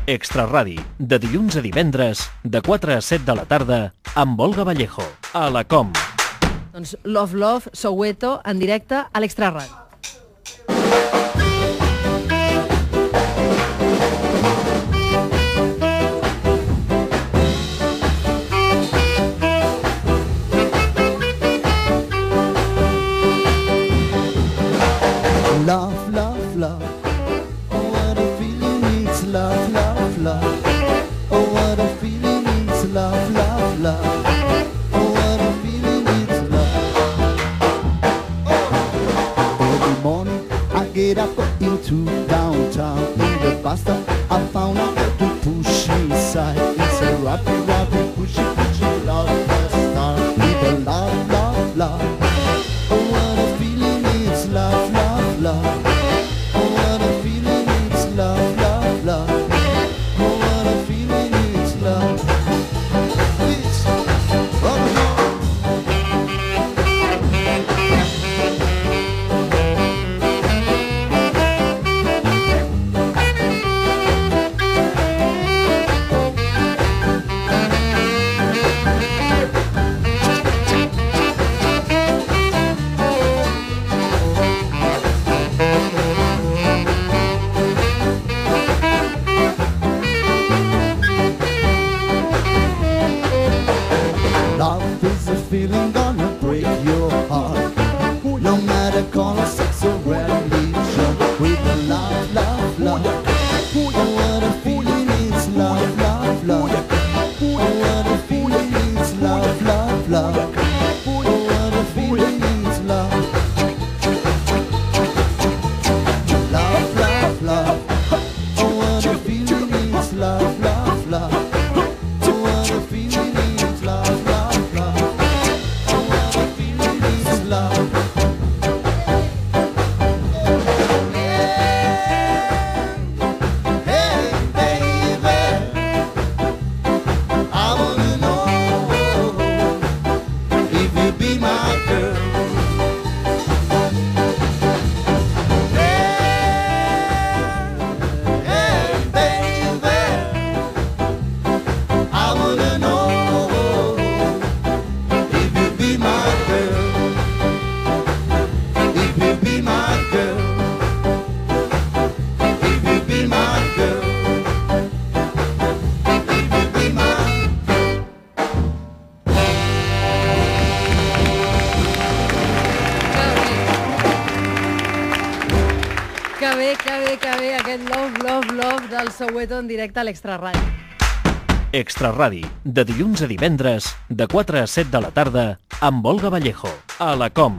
Extraradi, de dilluns a divendres, de 4 a 7 de la tarda, amb Olga Vallejo, a la COM. Doncs Love Love, Soweto, en directe a l'Extraradi. Love, love, love. Oh, what a feeling it's love, love, love. Oh, what a feeling it's love, love, love. Oh, what a feeling it's love. Oh. Every morning I get up into downtown. In the bus stop I found out to push inside. It's a rappy, rappy, pushy, pushy love, start with a love, love, love. Oh, what a feeling it's love, love, love. Oh, what a feeling it's love, love, love. Oh, what a feeling it's love. It's love is a feeling gonna break your heart. No matter color, sex or religion. With the love, love, love. Oh, what a feeling it's love, love, love. Oh, what a feeling it's love, love, love. Oh, what a feeling it's love. Love, love, love. Oh, what a feeling it's love, love, love. Oh, what a feeling it's love, love, love. Oh, what a feeling it's love. Hey, baby, I wanna know if you be my girl. Hey, baby, I wanna know if you be my girl. If you be my girl. If you be my girl. If you be my Que bé, aquest Love, Love, Love del Soweto en directe a l'Extraradi. Extraradi, de dilluns a divendres, de 4 a 7 de la tarda, amb Olga Vallejo, a la COM.